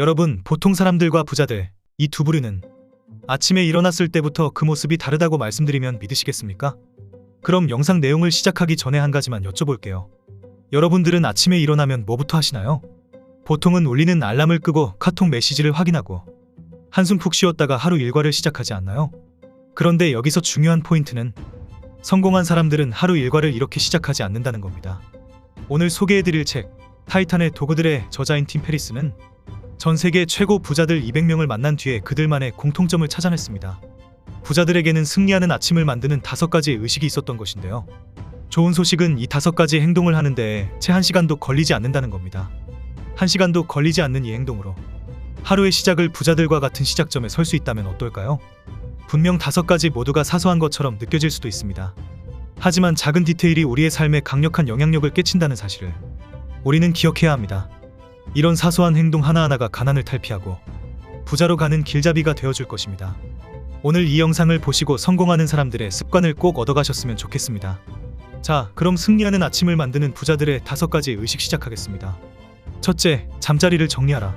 여러분, 보통 사람들과 부자들, 이 두 부류는 아침에 일어났을 때부터 그 모습이 다르다고 말씀드리면 믿으시겠습니까? 그럼 영상 내용을 시작하기 전에 한 가지만 여쭤볼게요. 여러분들은 아침에 일어나면 뭐부터 하시나요? 보통은 울리는 알람을 끄고 카톡 메시지를 확인하고 한숨 푹 쉬었다가 하루 일과를 시작하지 않나요? 그런데 여기서 중요한 포인트는 성공한 사람들은 하루 일과를 이렇게 시작하지 않는다는 겁니다. 오늘 소개해드릴 책 타이탄의 도구들의 저자인 팀 페리스는 전 세계 최고 부자들 200명을 만난 뒤에 그들만의 공통점을 찾아냈습니다. 부자들에게는 승리하는 아침을 만드는 5가지의 의식이 있었던 것인데요. 좋은 소식은 이 5가지 행동을 하는데 채 1시간도 걸리지 않는다는 겁니다. 1시간도 걸리지 않는 이 행동으로 하루의 시작을 부자들과 같은 시작점에 설 수 있다면 어떨까요? 분명 5가지 모두가 사소한 것처럼 느껴질 수도 있습니다. 하지만 작은 디테일이 우리의 삶에 강력한 영향력을 끼친다는 사실을 우리는 기억해야 합니다. 이런 사소한 행동 하나하나가 가난을 탈피하고 부자로 가는 길잡이가 되어줄 것입니다. 오늘 이 영상을 보시고 성공하는 사람들의 습관을 꼭 얻어가셨으면 좋겠습니다. 자, 그럼 승리하는 아침을 만드는 부자들의 5가지 의식 시작하겠습니다. 첫째, 잠자리를 정리하라.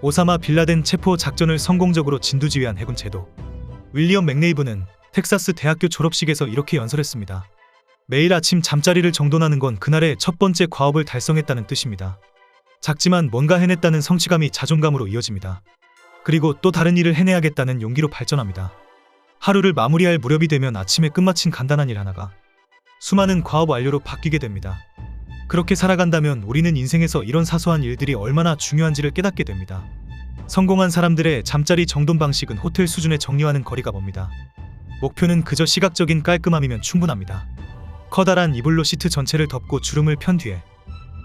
오사마 빌라덴 체포 작전을 성공적으로 진두지휘한 해군 제도. 윌리엄 맥네이브는 텍사스 대학교 졸업식에서 이렇게 연설했습니다. 매일 아침 잠자리를 정돈하는 건 그날의 첫 번째 과업을 달성했다는 뜻입니다. 작지만 뭔가 해냈다는 성취감이 자존감으로 이어집니다. 그리고 또 다른 일을 해내야겠다는 용기로 발전합니다. 하루를 마무리할 무렵이 되면 아침에 끝마친 간단한 일 하나가 수많은 과업 완료로 바뀌게 됩니다. 그렇게 살아간다면 우리는 인생에서 이런 사소한 일들이 얼마나 중요한지를 깨닫게 됩니다. 성공한 사람들의 잠자리 정돈 방식은 호텔 수준의 정리와는 거리가 멉니다. 목표는 그저 시각적인 깔끔함이면 충분합니다. 커다란 이불로 시트 전체를 덮고 주름을 편 뒤에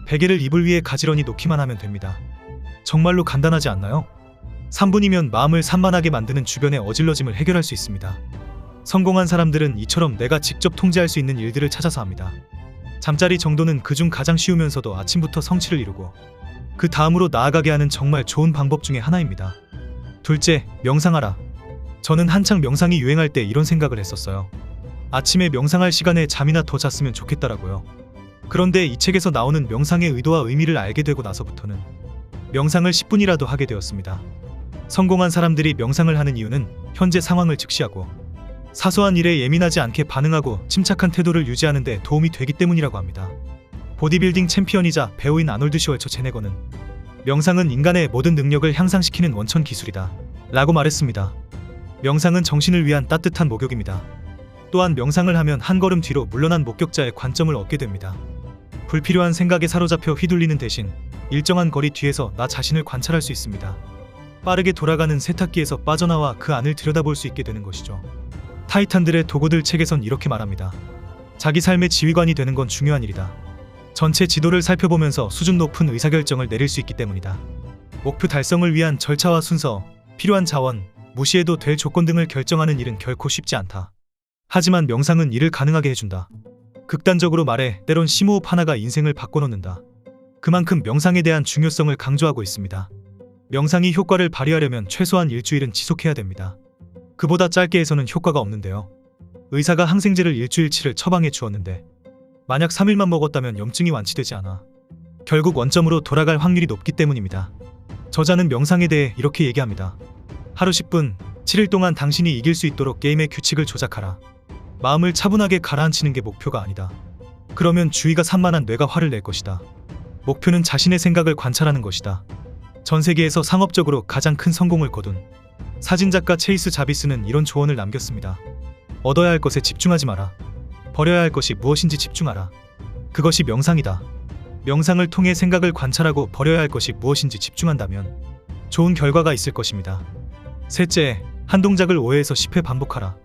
베개를 이불 위에 가지런히 놓기만 하면 됩니다. 정말로 간단하지 않나요? 3분이면 마음을 산만하게 만드는 주변의 어질러짐을 해결할 수 있습니다. 성공한 사람들은 이처럼 내가 직접 통제할 수 있는 일들을 찾아서 합니다. 잠자리 정돈은 그중 가장 쉬우면서도 아침부터 성취를 이루고 그 다음으로 나아가게 하는 정말 좋은 방법 중에 하나입니다. 둘째, 명상하라. 저는 한창 명상이 유행할 때 이런 생각을 했었어요. 아침에 명상할 시간에 잠이나 더 잤으면 좋겠다라고요. 그런데 이 책에서 나오는 명상의 의도와 의미를 알게 되고 나서부터는 명상을 10분이라도 하게 되었습니다. 성공한 사람들이 명상을 하는 이유는 현재 상황을 직시하고 사소한 일에 예민하지 않게 반응하고 침착한 태도를 유지하는 데 도움이 되기 때문이라고 합니다. 보디빌딩 챔피언이자 배우인 아놀드 슈왈처제네거는 명상은 인간의 모든 능력을 향상시키는 원천 기술이다 라고 말했습니다. 명상은 정신을 위한 따뜻한 목욕입니다. 또한 명상을 하면 한 걸음 뒤로 물러난 목격자의 관점을 얻게 됩니다. 불필요한 생각에 사로잡혀 휘둘리는 대신 일정한 거리 뒤에서 나 자신을 관찰할 수 있습니다. 빠르게 돌아가는 세탁기에서 빠져나와 그 안을 들여다볼 수 있게 되는 것이죠. 타이탄들의 도구들 책에선 이렇게 말합니다. 자기 삶의 지휘관이 되는 건 중요한 일이다. 전체 지도를 살펴보면서 수준 높은 의사결정을 내릴 수 있기 때문이다. 목표 달성을 위한 절차와 순서, 필요한 자원, 무시해도 될 조건 등을 결정하는 일은 결코 쉽지 않다. 하지만 명상은 이를 가능하게 해준다. 극단적으로 말해 때론 심호흡 하나가 인생을 바꿔놓는다. 그만큼 명상에 대한 중요성을 강조하고 있습니다. 명상이 효과를 발휘하려면 최소한 일주일은 지속해야 됩니다. 그보다 짧게 해서는 효과가 없는데요. 의사가 항생제를 일주일치를 처방해 주었는데 만약 3일만 먹었다면 염증이 완치되지 않아 결국 원점으로 돌아갈 확률이 높기 때문입니다. 저자는 명상에 대해 이렇게 얘기합니다. 하루 10분, 7일 동안 당신이 이길 수 있도록 게임의 규칙을 조작하라. 마음을 차분하게 가라앉히는 게 목표가 아니다. 그러면 주의가 산만한 뇌가 화를 낼 것이다. 목표는 자신의 생각을 관찰하는 것이다. 전 세계에서 상업적으로 가장 큰 성공을 거둔 사진작가 체이스 자비스는 이런 조언을 남겼습니다. 얻어야 할 것에 집중하지 마라. 버려야 할 것이 무엇인지 집중하라. 그것이 명상이다. 명상을 통해 생각을 관찰하고 버려야 할 것이 무엇인지 집중한다면 좋은 결과가 있을 것입니다. 셋째, 한 동작을 5회에서 10회 반복하라.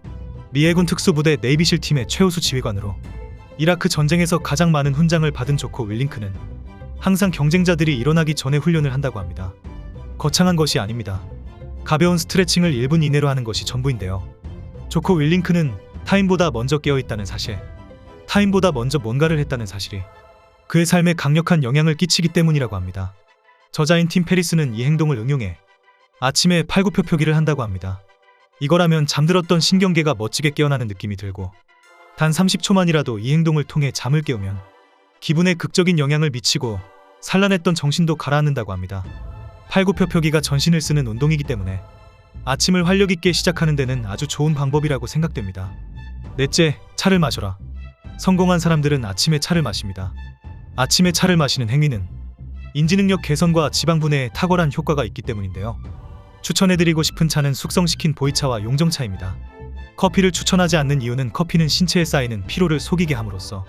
미 해군 특수부대 네이비실 팀의 최우수 지휘관으로 이라크 전쟁에서 가장 많은 훈장을 받은 조코 윌링크는 항상 경쟁자들이 일어나기 전에 훈련을 한다고 합니다. 거창한 것이 아닙니다. 가벼운 스트레칭을 1분 이내로 하는 것이 전부인데요. 조코 윌링크는 타인보다 먼저 깨어있다는 사실, 타인보다 먼저 뭔가를 했다는 사실이 그의 삶에 강력한 영향을 끼치기 때문이라고 합니다. 저자인 팀 페리스는 이 행동을 응용해 아침에 팔굽혀펴기를 한다고 합니다. 이거라면 잠들었던 신경계가 멋지게 깨어나는 느낌이 들고 단 30초만이라도 이 행동을 통해 잠을 깨우면 기분에 극적인 영향을 미치고 산란했던 정신도 가라앉는다고 합니다. 팔굽혀펴기가 전신을 쓰는 운동이기 때문에 아침을 활력 있게 시작하는 데는 아주 좋은 방법이라고 생각됩니다. 넷째, 차를 마셔라. 성공한 사람들은 아침에 차를 마십니다. 아침에 차를 마시는 행위는 인지능력 개선과 지방 분해에 탁월한 효과가 있기 때문인데요. 추천해드리고 싶은 차는 숙성시킨 보이차와 용정차입니다. 커피를 추천하지 않는 이유는 커피는 신체에 쌓이는 피로를 속이게 함으로써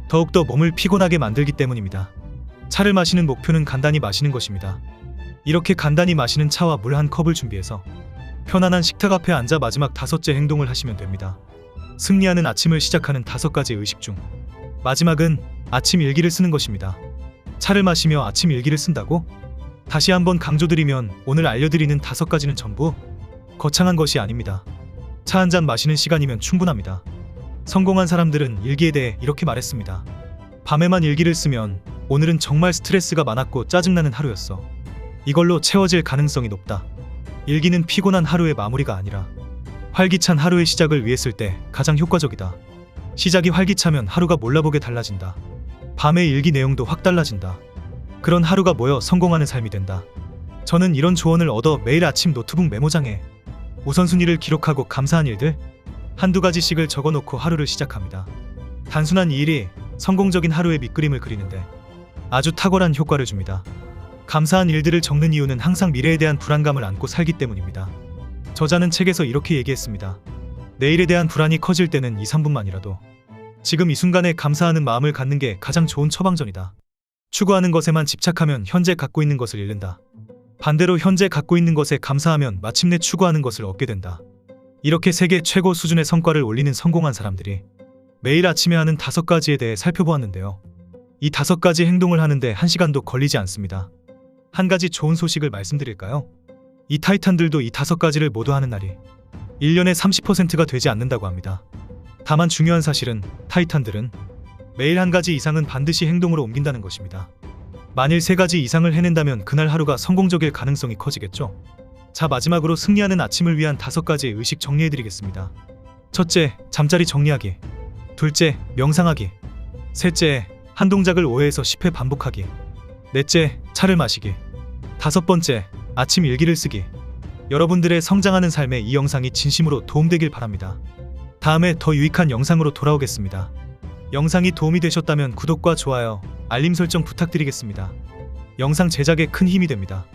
더욱더 몸을 피곤하게 만들기 때문입니다. 차를 마시는 목표는 간단히 마시는 것입니다. 이렇게 간단히 마시는 차와 물 한 컵을 준비해서 편안한 식탁 앞에 앉아 마지막 5째 행동을 하시면 됩니다. 승리하는 아침을 시작하는 5가지 의식 중 마지막은 아침 일기를 쓰는 것입니다. 차를 마시며 아침 일기를 쓴다고? 다시 한번 강조드리면 오늘 알려드리는 5가지는 전부 거창한 것이 아닙니다. 차 한 잔 마시는 시간이면 충분합니다. 성공한 사람들은 일기에 대해 이렇게 말했습니다. 밤에만 일기를 쓰면 오늘은 정말 스트레스가 많았고 짜증나는 하루였어. 이걸로 채워질 가능성이 높다. 일기는 피곤한 하루의 마무리가 아니라 활기찬 하루의 시작을 위해 쓸 때 가장 효과적이다. 시작이 활기차면 하루가 몰라보게 달라진다. 밤의 일기 내용도 확 달라진다. 그런 하루가 모여 성공하는 삶이 된다. 저는 이런 조언을 얻어 매일 아침 노트북 메모장에 우선순위를 기록하고 감사한 일들 한두 가지씩을 적어놓고 하루를 시작합니다. 단순한 이 일이 성공적인 하루의 밑그림을 그리는데 아주 탁월한 효과를 줍니다. 감사한 일들을 적는 이유는 항상 미래에 대한 불안감을 안고 살기 때문입니다. 저자는 책에서 이렇게 얘기했습니다. 내일에 대한 불안이 커질 때는 2, 3분만이라도 지금 이 순간에 감사하는 마음을 갖는 게 가장 좋은 처방전이다. 추구하는 것에만 집착하면 현재 갖고 있는 것을 잃는다. 반대로 현재 갖고 있는 것에 감사하면 마침내 추구하는 것을 얻게 된다. 이렇게 세계 최고 수준의 성과를 올리는 성공한 사람들이 매일 아침에 하는 5가지에 대해 살펴보았는데요. 이 5가지 행동을 하는데 1시간도 걸리지 않습니다. 한 가지 좋은 소식을 말씀드릴까요? 이 타이탄들도 이 5가지를 모두 하는 날이 1년에 30%가 되지 않는다고 합니다. 다만 중요한 사실은 타이탄들은 매일 한 가지 이상은 반드시 행동으로 옮긴다는 것입니다. 만일 3가지 이상을 해낸다면 그날 하루가 성공적일 가능성이 커지겠죠. 자, 마지막으로 승리하는 아침을 위한 5가지의 의식 정리해드리겠습니다. 첫째, 잠자리 정리하기. 둘째, 명상하기. 셋째, 한 동작을 5회에서 10회 반복하기. 넷째, 차를 마시기. 5번째, 아침 일기를 쓰기. 여러분들의 성장하는 삶에 이 영상이 진심으로 도움되길 바랍니다. 다음에 더 유익한 영상으로 돌아오겠습니다. 영상이 도움이 되셨다면 구독과 좋아요, 알림 설정 부탁드리겠습니다. 영상 제작에 큰 힘이 됩니다.